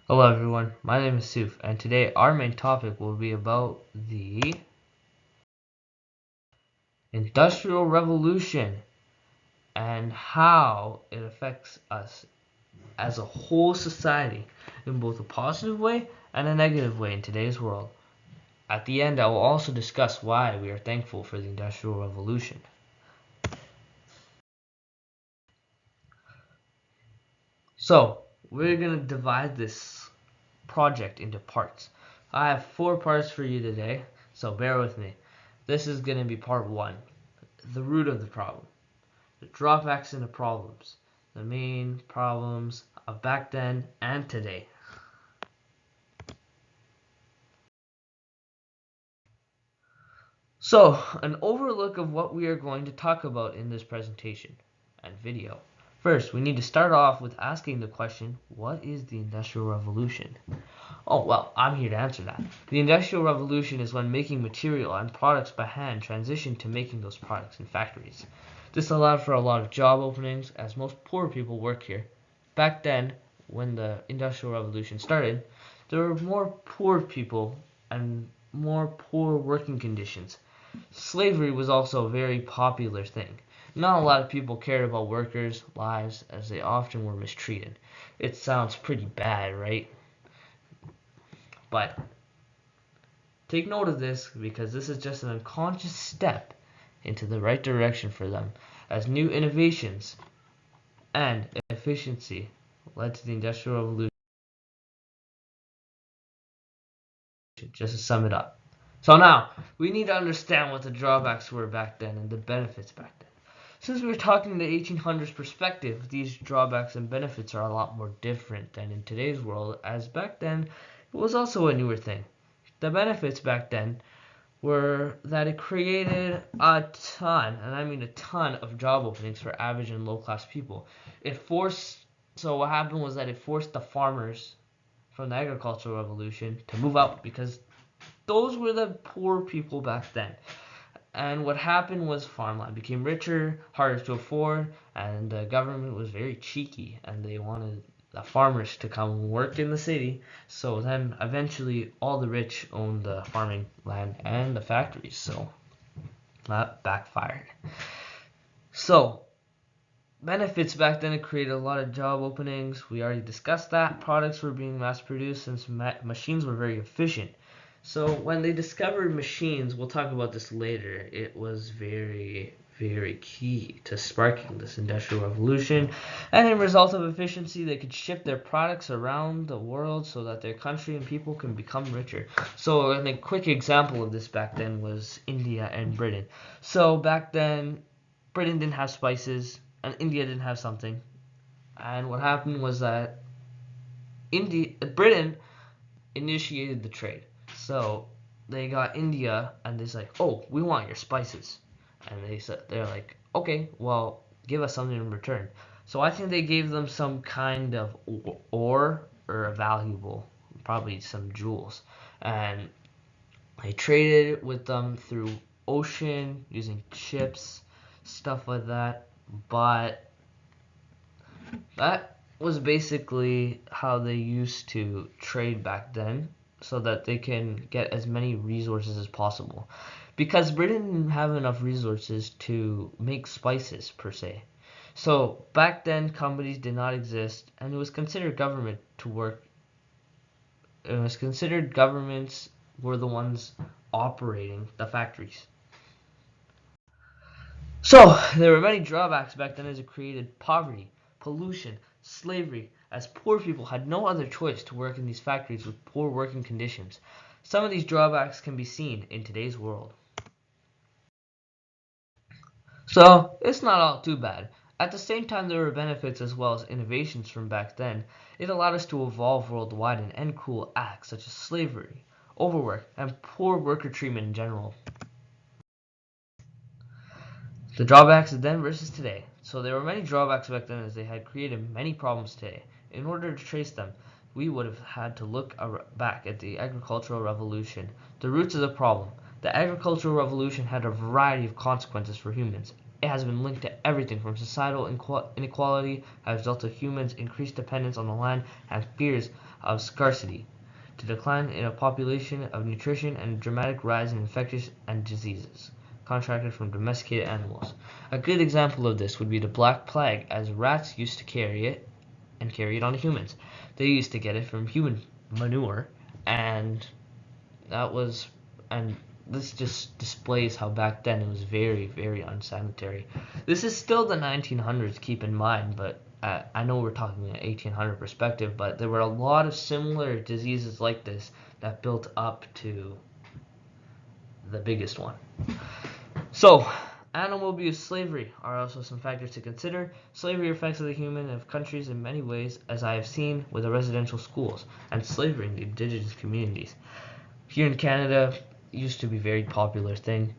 Hello everyone, my name is Suf, and today our main topic will be about the Industrial Revolution and how it affects us as a whole society in both a positive way and a negative way in today's world. At the end, I will also discuss why we are thankful for the Industrial Revolution. So, we're going to divide this project into parts. I have 4 parts for you today, so bear with me. This is going to be part 1, the root of the problem, the drawbacks and the problems, the main problems of back then and today. So, an overlook of what we are going to talk about in this presentation and video. First, we need to start off with asking the question, what is the Industrial Revolution? Oh, well, I'm here to answer that. The Industrial Revolution is when making material and products by hand transitioned to making those products in factories. This allowed for a lot of job openings, as most poor people work here. Back then, when the Industrial Revolution started, there were more poor people and more poor working conditions. Slavery was also a very popular thing. Not a lot of people cared about workers' lives, as they often were mistreated. It sounds pretty bad, right? But take note of this, because this is just an unconscious step into the right direction for them, as new innovations and efficiency led to the Industrial Revolution. Just to sum it up. So now, we need to understand what the drawbacks were back then and the benefits back then. Since we're talking the 1800s perspective, these drawbacks and benefits are a lot more different than in today's world, as back then it was also a newer thing. The benefits back then were that it created a ton, and I mean a ton, of job openings for average and low class people. So what happened was that it forced the farmers from the agricultural revolution to move out, because those were the poor people back then. And what happened was farmland became richer, harder to afford, and the government was very cheeky, and they wanted the farmers to come work in the city. So then eventually all the rich owned the farming land and the factories. So that backfired. So benefits back then, it created a lot of job openings. We already discussed that. Products were being mass produced since machines were very efficient. So when they discovered machines, we'll talk about this later, it was very, very key to sparking this industrial revolution. And in result of efficiency, they could ship their products around the world so that their country and people can become richer. So a quick example of this back then was India and Britain. So back then, Britain didn't have spices and India didn't have something. And what happened was that Britain initiated the trade. So they got India, and they're like, "Oh, we want your spices," and they're like, "Okay, well, give us something in return." So I think they gave them some kind of ore or a valuable, probably some jewels, and they traded with them through ocean using ships, stuff like that. But that was basically how they used to trade back then, so that they can get as many resources as possible. Because Britain didn't have enough resources to make spices per se. So back then companies did not exist, and it was considered government to work. It was considered governments were the ones operating the factories. So there were many drawbacks back then, as it created poverty, pollution, slavery, as poor people had no other choice to work in these factories with poor working conditions. Some of these drawbacks can be seen in today's world. So it's not all too bad. At the same time, there were benefits as well as innovations from back then. It allowed us to evolve worldwide and end cruel acts such as slavery, overwork, and poor worker treatment in general. The drawbacks of then versus today. So there were many drawbacks back then, as they had created many problems today. In order to trace them, we would have had to look back at the agricultural revolution. The roots of the problem. The agricultural revolution had a variety of consequences for humans. It has been linked to everything from societal inequality as a result of humans' increased dependence on the land and fears of scarcity, to decline in a population of nutrition and a dramatic rise in infectious and diseases contracted from domesticated animals. A good example of this would be the Black Plague, as rats used to carry it and carry it on humans. They used to get it from human manure, and that was and this just displays how back then it was very, very unsanitary. This is still the 1900s, keep in mind, but I know we're talking an 1800 perspective, but there were a lot of similar diseases like this that built up to the biggest one. So, animal abuse, slavery are also some factors to consider. Slavery affects the human of countries in many ways, as I have seen with the residential schools, and slavery in the indigenous communities. Here in Canada, it used to be a very popular thing,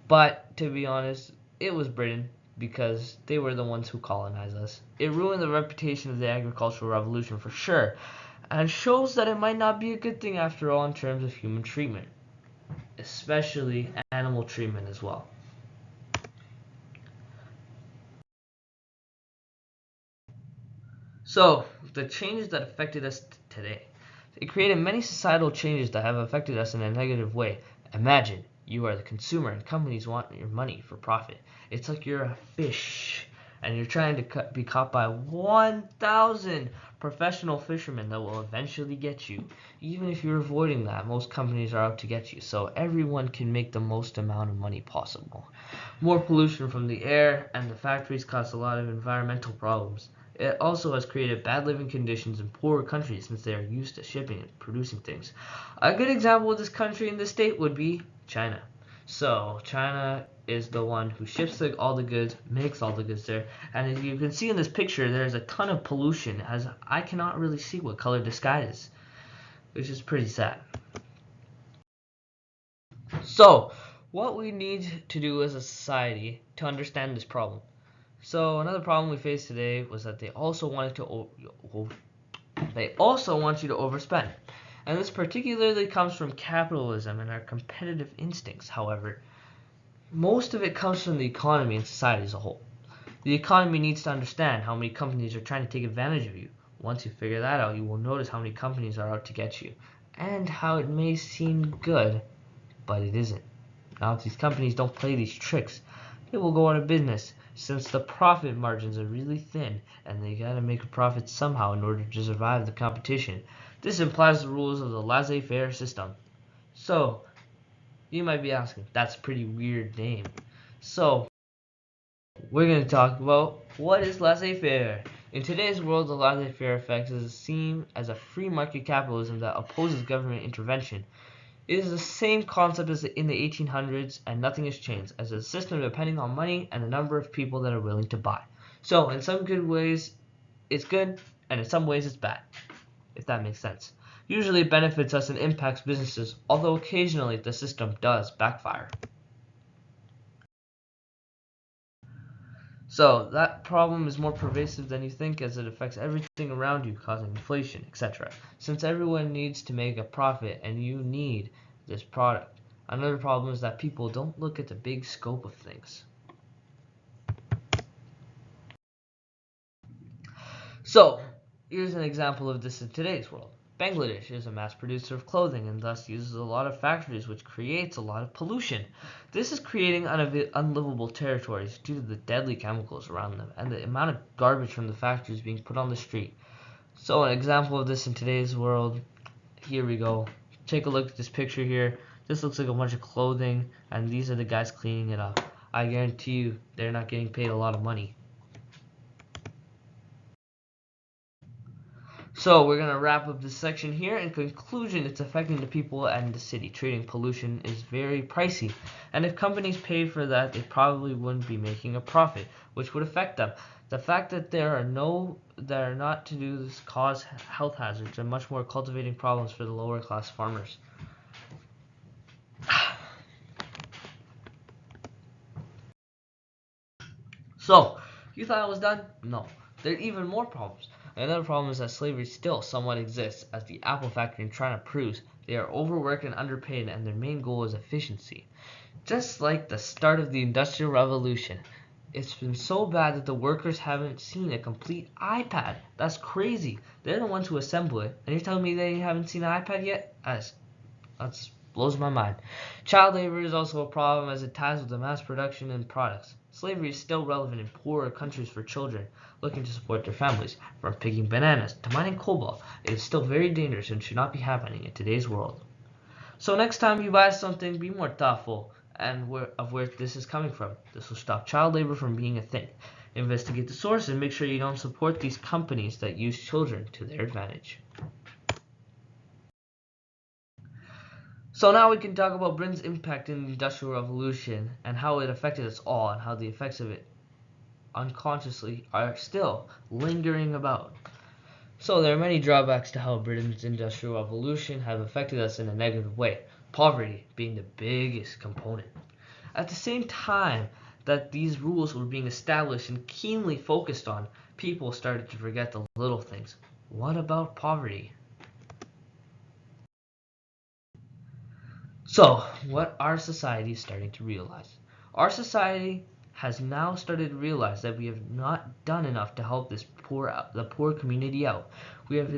but to be honest, it was Britain because they were the ones who colonized us. It ruined the reputation of the agricultural revolution for sure, and shows that it might not be a good thing after all in terms of human treatment, especially animal treatment as well. So, the changes that affected us today. It created many societal changes that have affected us in a negative way. Imagine you are the consumer and companies want your money for profit. It's like you're a fish and you're trying to be caught by 1,000 professional fishermen that will eventually get you. Even if you're avoiding that, most companies are out to get you, so everyone can make the most amount of money possible. More pollution from the air and the factories cause a lot of environmental problems. It also has created bad living conditions in poorer countries since they are used to shipping and producing things. A good example of this country in this state would be China. So China is the one who ships all the goods, makes all the goods there, and as you can see in this picture, there's a ton of pollution, as I cannot really see what color the sky is, which is pretty sad. So, what we need to do as a society to understand this problem. So another problem we faced today was that they also want you to overspend. And this particularly comes from capitalism and our competitive instincts. However, most of it comes from the economy and society as a whole. The economy needs to understand how many companies are trying to take advantage of you. Once you figure that out, you will notice how many companies are out to get you, and how it may seem good, but it isn't. Now, if these companies don't play these tricks, they will go out of business, since the profit margins are really thin and they gotta make a profit somehow in order to survive the competition. This implies the rules of the laissez-faire system. So, you might be asking, that's a pretty weird name. So, we're going to talk about what is laissez-faire. In today's world, the laissez-faire effect is seen as a free market capitalism that opposes government intervention. It is the same concept as in the 1800s, and nothing has changed, as a system depending on money and the number of people that are willing to buy. So, in some good ways, it's good, and in some ways, it's bad, if that makes sense. Usually, it benefits us and impacts businesses, although occasionally the system does backfire. So, that problem is more pervasive than you think, as it affects everything around you, causing inflation, etc. Since everyone needs to make a profit and you need this product. Another problem is that people don't look at the big scope of things. So, here's an example of this in today's world. Bangladesh is a mass producer of clothing and thus uses a lot of factories, which creates a lot of pollution. This is creating unlivable territories due to the deadly chemicals around them and the amount of garbage from the factories being put on the street. So an example of this in today's world, here we go. Take a look at this picture here. This looks like a bunch of clothing, and these are the guys cleaning it up. I guarantee you they're not getting paid a lot of money. So we're going to wrap up this section here. In conclusion, it's affecting the people and the city. Treating pollution is very pricey, and if companies paid for that, they probably wouldn't be making a profit, which would affect them. The fact that there are not to do this cause health hazards and much more cultivating problems for the lower class farmers. So, you thought I was done? No. There are even more problems. Another problem is that slavery still somewhat exists, as the Apple factory in China proves. They are overworked and underpaid, and their main goal is efficiency. Just like the start of the Industrial Revolution, it's been so bad that the workers haven't seen a complete iPad. That's crazy. They're the ones who assemble it, and you're telling me they haven't seen an iPad yet? That blows my mind. Child labor is also a problem as it ties with the mass production and products. Slavery is still relevant in poorer countries for children looking to support their families. From picking bananas to mining cobalt, it is still very dangerous and should not be happening in today's world. So next time you buy something, be more thoughtful and of where this is coming from. This will stop child labor from being a thing. Investigate the source and make sure you don't support these companies that use children to their advantage. So now we can talk about Britain's impact in the Industrial Revolution and how it affected us all and how the effects of it unconsciously are still lingering about. So there are many drawbacks to how Britain's Industrial Revolution have affected us in a negative way, poverty being the biggest component. At the same time that these rules were being established and keenly focused on, people started to forget the little things. What about poverty? So, what our society is starting to realize. Our society has now started to realize that we have not done enough to help the poor community out. We have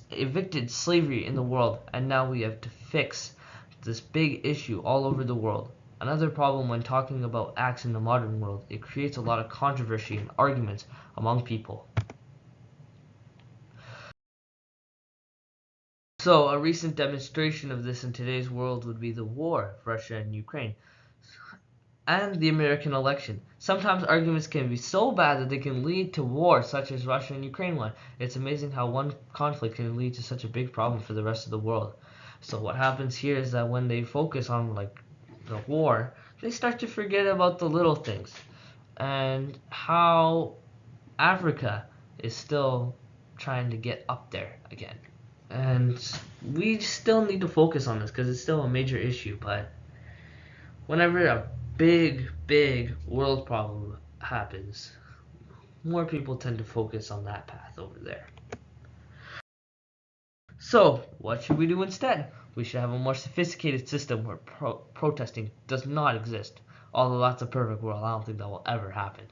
evicted slavery in the world, and now we have to fix this big issue all over the world. Another problem when talking about acts in the modern world, it creates a lot of controversy and arguments among people. So, a recent demonstration of this in today's world would be the war of Russia and Ukraine and the American election. Sometimes arguments can be so bad that they can lead to war, such as Russia and Ukraine one. It's amazing how one conflict can lead to such a big problem for the rest of the world. So what happens here is that when they focus on like the war, they start to forget about the little things and how Africa is still trying to get up there again. And we still need to focus on this because it's still a major issue, but whenever a big world problem happens, more people tend to focus on that path over there. So, what should we do instead? We should have a more sophisticated system where protesting does not exist. Although that's a perfect world, I don't think that will ever happen.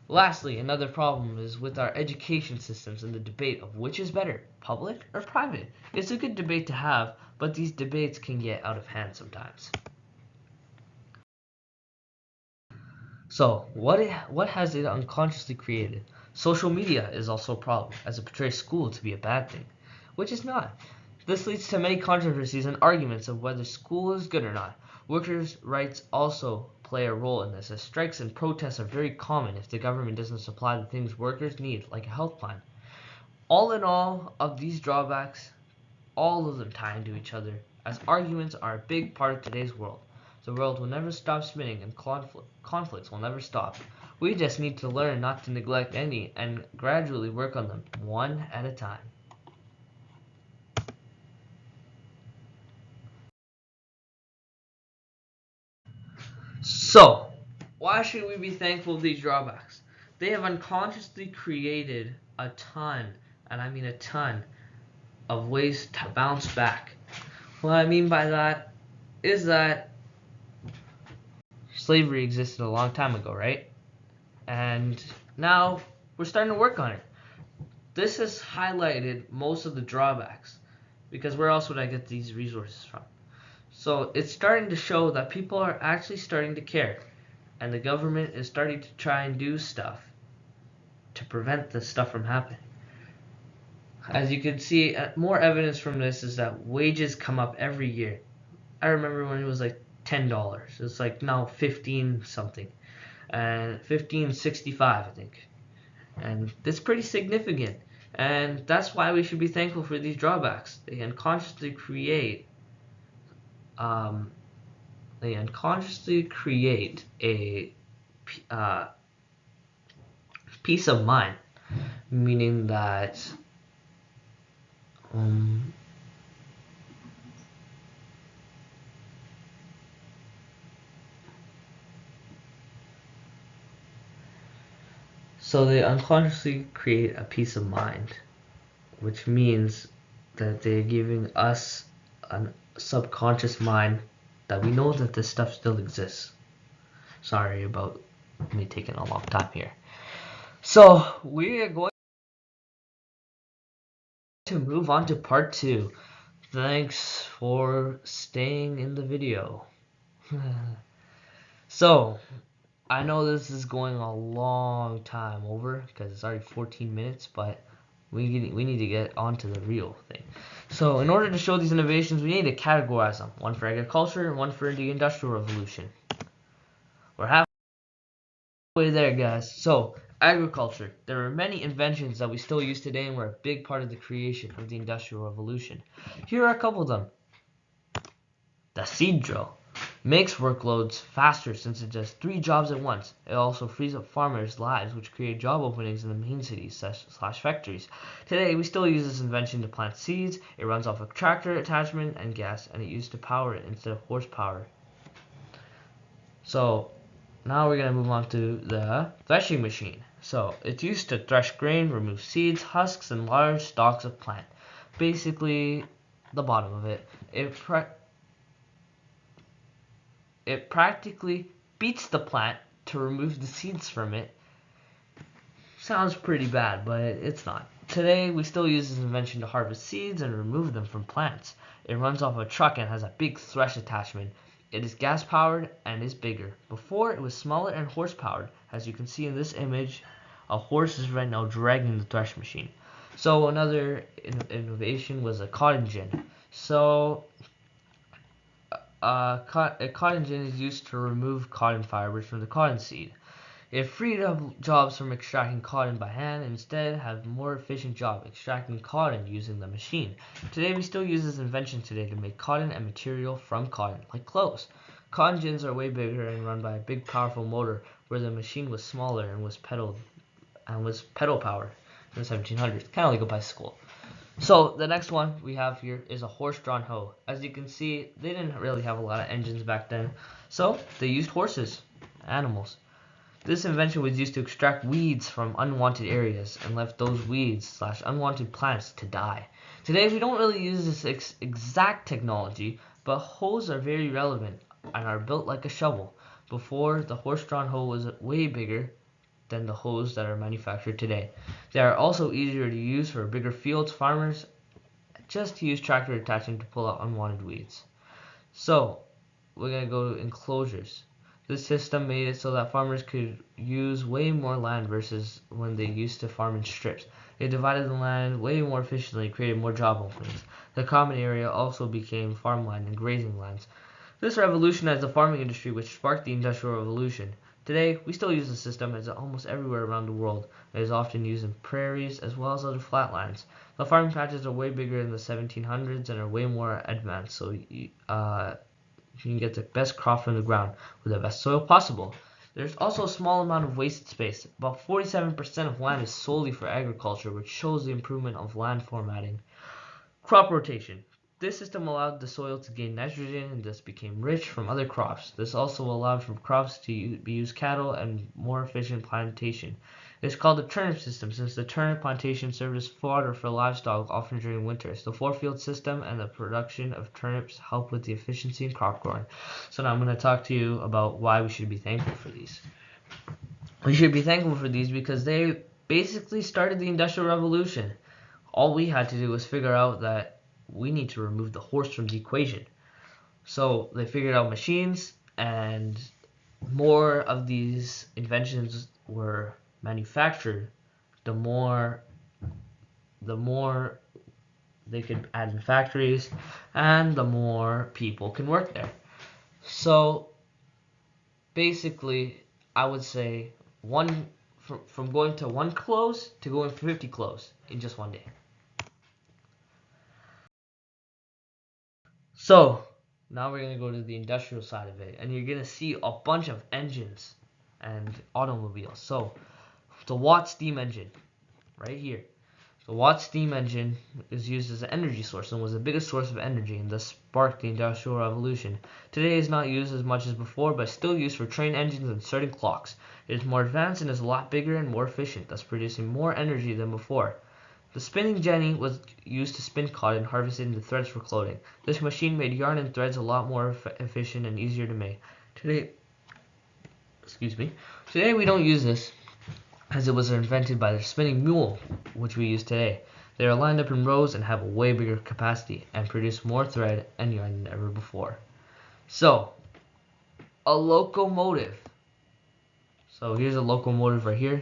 Lastly, another problem is with our education systems and the debate of which is better, public or private. It's a good debate to have, but these debates can get out of hand sometimes. So, what has it unconsciously created? Social media is also a problem, as it portrays school to be a bad thing, which is not. This leads to many controversies and arguments of whether school is good or not. Workers' rights also play a role in this, as strikes and protests are very common if the government doesn't supply the things workers need, like a health plan. All in all, of these drawbacks, all of them tie into each other, as arguments are a big part of today's world. The world will never stop spinning and conflicts will never stop. We just need to learn not to neglect any and gradually work on them, one at a time. So, why should we be thankful for these drawbacks? They have unconsciously created a ton, and I mean a ton, of ways to bounce back. What I mean by that is that slavery existed a long time ago, right? And now we're starting to work on it. This has highlighted most of the drawbacks because where else would I get these resources from? So it's starting to show that people are actually starting to care, and the government is starting to try and do stuff to prevent this stuff from happening. As you can see, more evidence from this is that wages come up every year. I remember when it was like $10. It's like now 15 something, and 15.65 I think, and that's pretty significant. And that's why we should be thankful for these drawbacks. They unconsciously create um, a peace of mind, meaning that so they unconsciously create a peace of mind, which means that they're giving us a subconscious mind that we know that this stuff still exists. Sorry about me taking a long time here. So we are going to move on to part 2. Thanks for staying in the video. So I know this is going a long time over because it's already 14 minutes, but we need to get on to the real thing. So in order to show these innovations, we need to categorize them. One for agriculture and one for the Industrial Revolution. We're halfway there, guys. So agriculture. There are many inventions that we still use today and were a big part of the creation of the Industrial Revolution. Here are a couple of them. The seed drill makes workloads faster since it does 3 jobs at once. It also frees up farmers' lives, which create job openings in the main cities slash factories. Today, we still use this invention to plant seeds. It runs off a tractor attachment and gas, and it used to power it instead of horsepower. So now we're going to move on to the threshing machine. So it's used to thresh grain, remove seeds, husks, and large stalks of plant. Basically, the bottom of it. It practically beats the plant to remove the seeds from it. Sounds pretty bad, but it's not. Today, we still use this invention to harvest seeds and remove them from plants. It runs off a truck and has a big thresh attachment. It is gas-powered and is bigger. Before, it was smaller and horse-powered. As you can see in this image, a horse is right now dragging the thresh machine. So another innovation was a cotton gin. So a cotton gin is used to remove cotton fibers from the cotton seed. It freed up jobs from extracting cotton by hand and instead have a more efficient job extracting cotton using the machine. Today we still use this invention today to make cotton and material from cotton, like clothes. Cotton gins are way bigger and run by a big powerful motor, where the machine was smaller and was pedal powered in the 1700s, kind of like a bicycle. So the next one we have here is a horse-drawn hoe. As you can see, they didn't really have a lot of engines back then, so they used horses, animals. This invention was used to extract weeds from unwanted areas and left those weeds slash unwanted plants to die. Today we don't really use this exact technology, but hoes are very relevant and are built like a shovel. Before, the horse-drawn hoe was way bigger than the hoes that are manufactured today. They are also easier to use for bigger fields. Farmers just use tractor attachment to pull out unwanted weeds. So we're going to go to enclosures. This system made it so that farmers could use way more land versus when they used to farm in strips. It divided the land way more efficiently and created more job openings. The common area also became farmland and grazing lands. This revolutionized the farming industry, which sparked the Industrial Revolution. Today, we still use the system as almost everywhere around the world. It is often used in prairies as well as other flatlands. The farming patches are way bigger in the 1700s and are way more advanced, so you can get the best crop from the ground with the best soil possible. There's also a small amount of wasted space. About 47% of land is solely for agriculture, which shows the improvement of land formatting. Crop rotation. This system allowed the soil to gain nitrogen and thus became rich from other crops. This also allowed for crops to be used cattle and more efficient plantation. It is called the turnip system since the turnip plantation served as fodder for livestock often during winters. The 4-field system and the production of turnips help with the efficiency in crop growing. So now I'm going to talk to you about why we should be thankful for these. We should be thankful for these because they basically started the Industrial Revolution. All we had to do was figure out that we need to remove the horse from the equation. So they figured out machines, and more of these inventions were manufactured, the more they could add in factories, and the more people can work there. So basically, I would say from going to 1 close to going 50 close in just one day. So now we're going to go to the industrial side of it, and you're going to see a bunch of engines and automobiles. So the Watt steam engine right here. The Watt steam engine is used as an energy source and was the biggest source of energy and thus sparked the Industrial Revolution. Today it is not used as much as before, but still used for train engines and certain clocks. It is more advanced and is a lot bigger and more efficient, thus producing more energy than before. The spinning jenny was used to spin cotton harvested into threads for clothing. This machine made yarn and threads a lot more efficient and easier to make. Today we don't use this, as it was invented by the spinning mule, which we use today. They are lined up in rows and have a way bigger capacity and produce more thread and yarn than ever before. So, a locomotive. So here's a locomotive right here,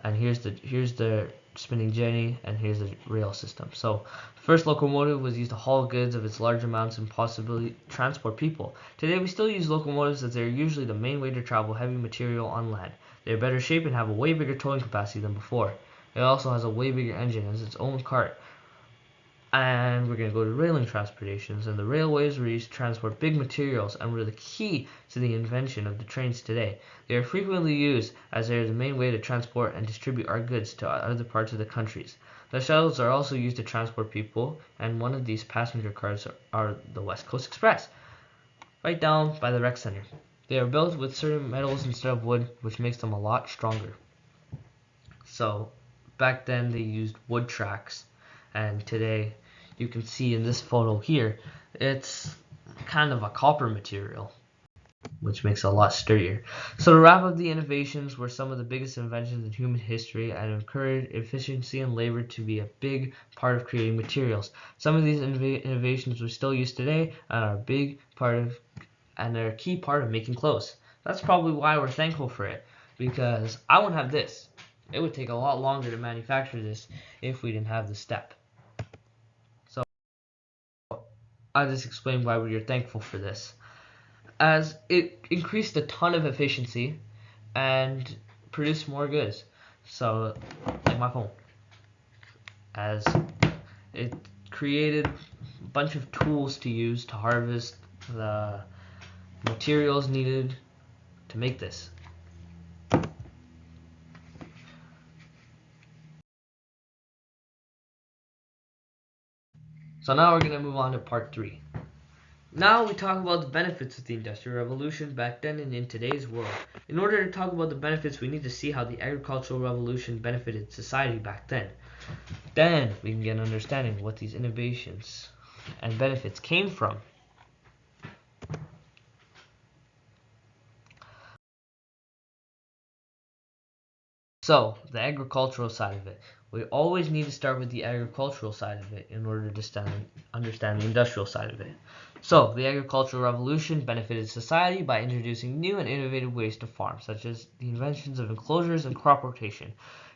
and here's the spinning jenny, and here's the rail system. So first locomotive was used to haul goods of its large amounts and possibly transport people. Today we still use locomotives as they are usually the main way to travel heavy material on land. They are better shaped and have a way bigger towing capacity than before. It also has a way bigger engine as its own cart. And we're going to go to railing transportations, and the railways were used to transport big materials and were the key to the invention of the trains today. They are frequently used as they are the main way to transport and distribute our goods to other parts of the countries. The shuttles are also used to transport people, and one of these passenger cars are the West Coast Express, right down by the rec center. They are built with certain metals instead of wood, which makes them a lot stronger. So back then they used wood tracks, and today you can see in this photo here, it's kind of a copper material, which makes it a lot sturdier. So to wrap up, the innovations were some of the biggest inventions in human history and encouraged efficiency and labor to be a big part of creating materials. Some of these innovations are still used today and are they're a key part of making clothes. That's probably why we're thankful for it, because I wouldn't have this. It would take a lot longer to manufacture this if we didn't have this step. So I just explained why we are thankful for this, as it increased a ton of efficiency and produced more goods. So, like my phone, as it created a bunch of tools to use to harvest the materials needed to make this. So now we're going to move on to part 3. Now we talk about the benefits of the Industrial Revolution back then and in today's world. In order to talk about the benefits, we need to see how the Agricultural Revolution benefited society back then. Then we can get an understanding of what these innovations and benefits came from. So, the agricultural side of it. We always need to start with the agricultural side of it in order to understand the industrial side of it. So, the agricultural revolution benefited society by introducing new and innovative ways to farm, such as the inventions of enclosures and crop rotation.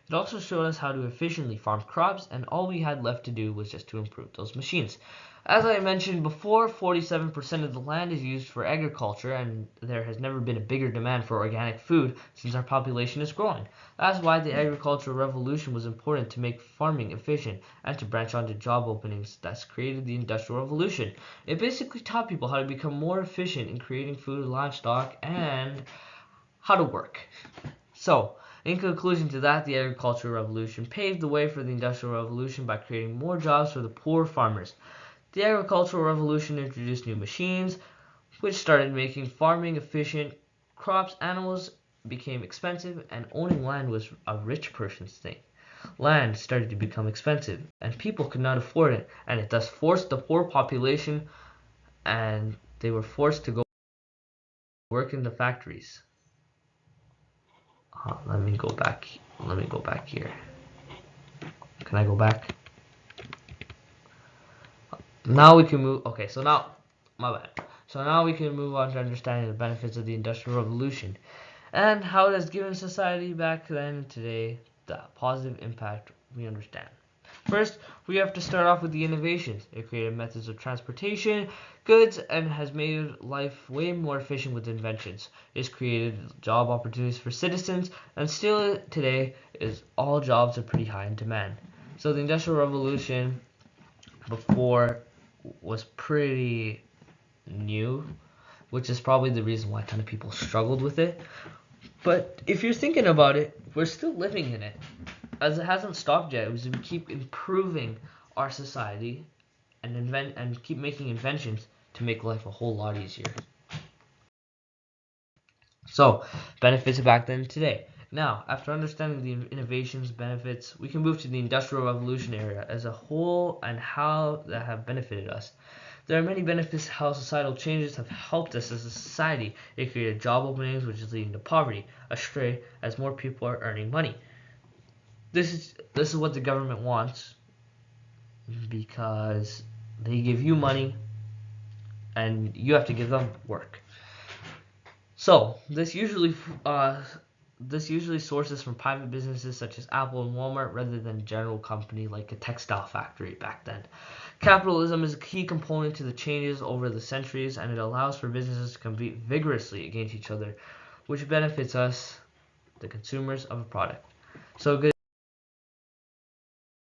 It also showed us how to efficiently farm crops, and all we had left to do was just to improve those machines. As I mentioned before, 47% of the land is used for agriculture, and there has never been a bigger demand for organic food since our population is growing. That's why the agricultural revolution was important, to make farming efficient and to branch onto job openings. That's created the Industrial Revolution. It basically taught people how to become more efficient in creating food, livestock, and how to work. So, in conclusion to that, the Agricultural Revolution paved the way for the Industrial Revolution by creating more jobs for the poor farmers. The Agricultural Revolution introduced new machines, which started making farming efficient. Crops, animals became expensive, and owning land was a rich person's thing. Land started to become expensive, and people could not afford it, and it thus forced the poor population, and they were forced to go work in the factories. Let me go back here. Can I go back? Now we can move. Okay, so now, my bad. So now we can move on to understanding the benefits of the Industrial Revolution and how it has given society back then and today the positive impact we understand. First, we have to start off with the innovations. It created methods of transportation, goods, and has made life way more efficient with inventions. It's created job opportunities for citizens, and still today is all jobs are pretty high in demand. So the Industrial Revolution before was pretty new, which is probably the reason why a ton of people struggled with it. But if you're thinking about it, we're still living in it, as it hasn't stopped yet. We keep improving our society and keep making inventions to make life a whole lot easier. So, benefits back then and today. Now, after understanding the innovations, benefits, we can move to the Industrial Revolution era as a whole and how that have benefited us. There are many benefits how societal changes have helped us as a society. It created job openings, which is leading to poverty, astray, as more people are earning money. This is what the government wants because they give you money and you have to give them work. So this usually sources from private businesses such as Apple and Walmart rather than a general company like a textile factory back then. Capitalism is a key component to the changes over the centuries, and it allows for businesses to compete vigorously against each other, which benefits us, the consumers of a product. So a good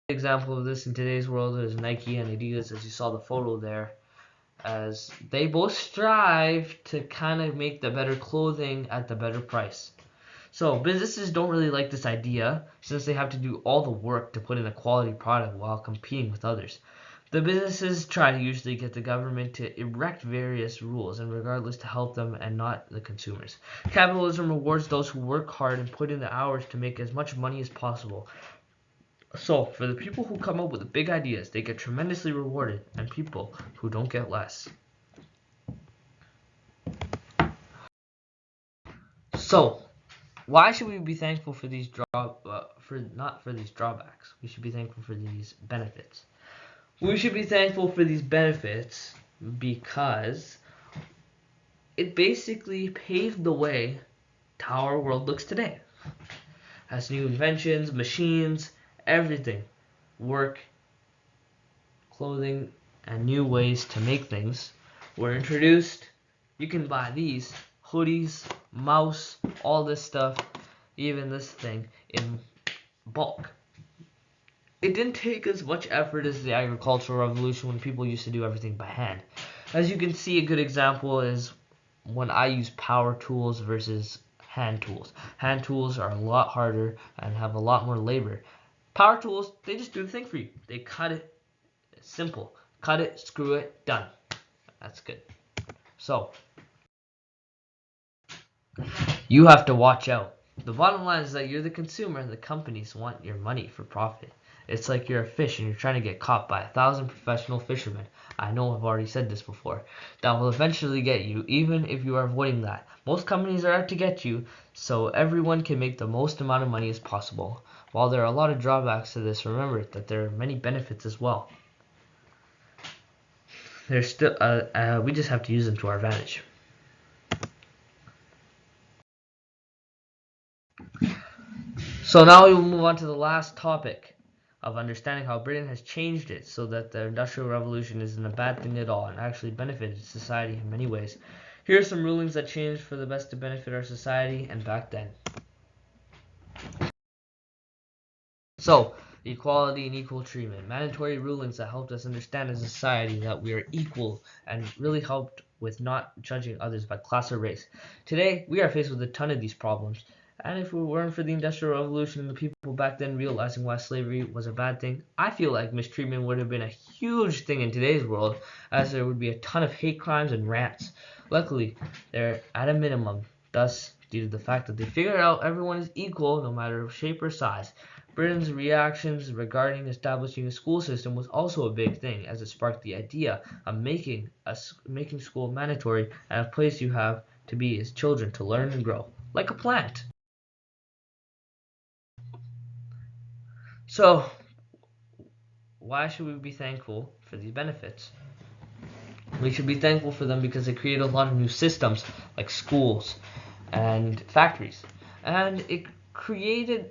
example of this in today's world is Nike and Adidas, as you saw the photo there, as they both strive to kind of make the better clothing at the better price. So businesses don't really like this idea since they have to do all the work to put in a quality product while competing with others. The businesses try to usually get the government to erect various rules and regardless to help them and not the consumers. Capitalism rewards those who work hard and put in the hours to make as much money as possible. So for the people who come up with the big ideas, they get tremendously rewarded, and people who don't get less. So why should we be thankful for these not for these drawbacks? We should be thankful for these benefits. We should be thankful for these benefits because it basically paved the way to how our world looks today. Has new inventions, machines, everything, work, clothing, and new ways to make things were introduced. You can buy these hoodies, mouse, all this stuff, even this thing in bulk. It didn't take as much effort as the agricultural revolution when people used to do everything by hand. As you can see, a good example is when I use power tools versus hand tools. Hand tools are a lot harder and have a lot more labor. Power tools, they just do the thing for you. They cut it. It's simple. Cut it, screw it, done. That's good. So, you have to watch out. The bottom line is that you're the consumer and the companies want your money for profit. It's like you're a fish and you're trying to get caught by 1,000 professional fishermen. I know I've already said this before. That will eventually get you, even if you are avoiding that. Most companies are out to get you, so everyone can make the most amount of money as possible. While there are a lot of drawbacks to this, remember that there are many benefits as well. There's still, we just have to use them to our advantage. So now we will move on to the last topic of understanding how Britain has changed it so that the Industrial Revolution isn't a bad thing at all and actually benefited society in many ways. Here are some rulings that changed for the best to benefit our society and back then. So, equality and equal treatment. Mandatory rulings that helped us understand as a society that we are equal and really helped with not judging others by class or race. Today, we are faced with a ton of these problems. And if it weren't for the Industrial Revolution and the people back then realizing why slavery was a bad thing, I feel like mistreatment would have been a huge thing in today's world, as there would be a ton of hate crimes and rants. Luckily, they're at a minimum, thus due to the fact that they figured out everyone is equal no matter shape or size. Britain's reactions regarding establishing a school system was also a big thing, as it sparked the idea of making school mandatory and a place you have to be as children to learn and grow, like a plant. So, why should we be thankful for these benefits? We should be thankful for them because they created a lot of new systems like schools and factories. And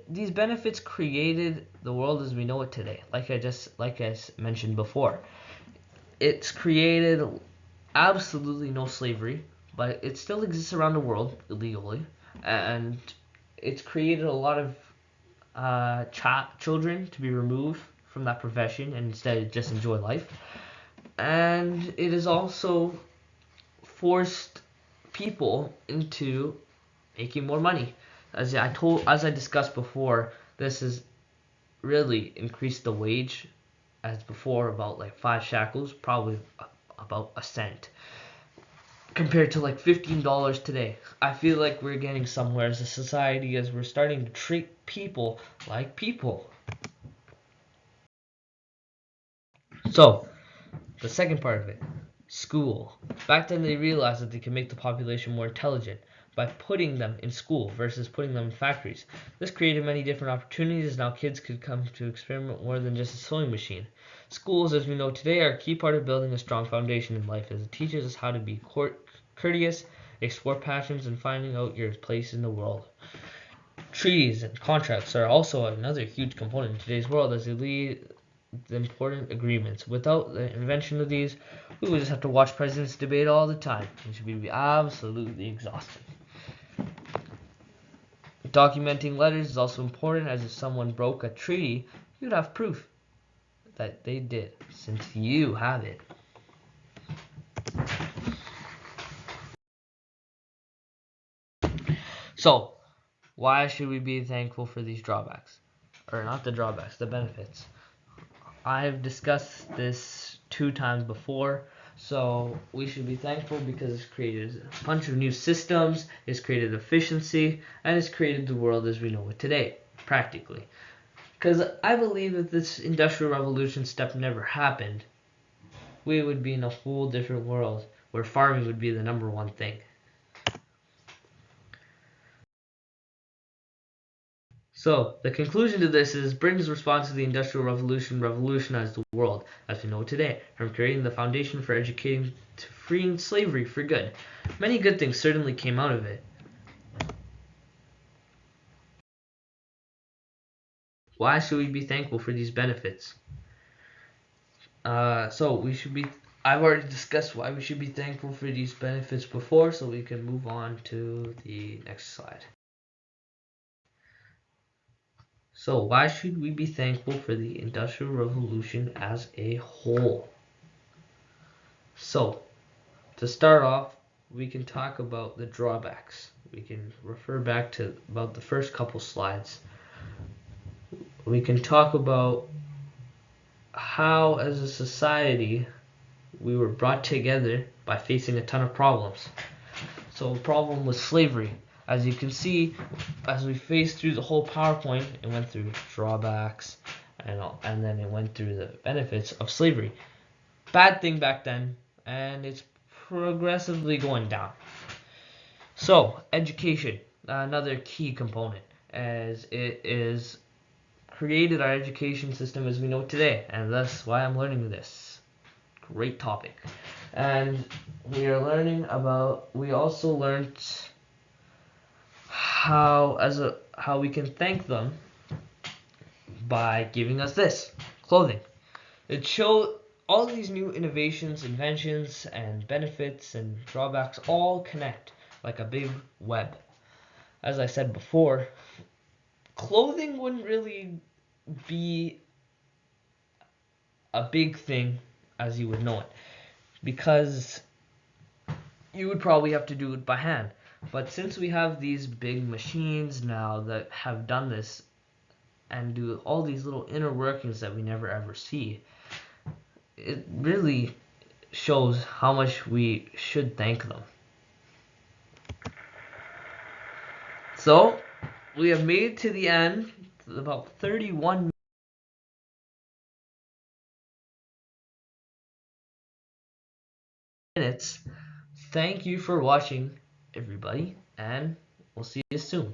these benefits created the world as we know it today. Like I mentioned before. It's created absolutely no slavery, but it still exists around the world illegally. And it's created a lot of children to be removed from that profession and instead just enjoy life. And it has also forced people into making more money. As I discussed before, this has really increased the wage as before about like 5 shekels, probably about a cent. compared to like $15 today. I feel like we're getting somewhere as a society, as we're starting to treat people like people. So, the second part of it, school. Back then they realized that they could make the population more intelligent by putting them in school versus putting them in factories. This created many different opportunities. Now kids could come to experiment more than just a sewing machine. Schools, as we know today, are a key part of building a strong foundation in life, as it teaches us how to be courteous, explore passions, and finding out your place in the world. Treaties and contracts are also another huge component in today's world, as they lead the important agreements. Without the invention of these, we would just have to watch presidents debate all the time, which would be absolutely exhausting. Documenting letters is also important, as if someone broke a treaty, you'd have proof that they did, since you have it. So, why should we be thankful for these drawbacks? Or not the drawbacks, the benefits. I've discussed this 2 times before, so we should be thankful because it's created a bunch of new systems, it's created efficiency, and it's created the world as we know it today, practically. Because I believe if this industrial revolution step never happened, we would be in a whole different world where farming would be the #1 thing. So, the conclusion to this is Britain's response to the Industrial Revolution revolutionized the world as we know it today, from creating the foundation for educating to freeing slavery for good. Many good things certainly came out of it. Why should we be thankful for these benefits? I've already discussed why we should be thankful for these benefits before, so we can move on to the next slide. So, why should we be thankful for the Industrial Revolution as a whole? So, to start off, we can talk about the drawbacks. We can refer back to about the first couple slides. We can talk about how, as a society, we were brought together by facing a ton of problems. So, a problem was slavery. As you can see, as we faced through the whole PowerPoint, it went through drawbacks and then it went through the benefits of slavery. Bad thing back then, and it's progressively going down. So, education, another key component, as it is created our education system as we know today, and that's why I'm learning this. Great topic. And we also learned how we can thank them by giving us this clothing. It showed all these new innovations, inventions, and benefits and drawbacks all connect like a big web. As I said before, clothing wouldn't really be a big thing as you would know it, because you would probably have to do it by hand. But since we have these big machines now that have done this and do all these little inner workings that we never ever see, it really shows how much we should thank them. So, we have made it to the end, about 31 minutes. Thank you for watching, everybody, and we'll see you soon.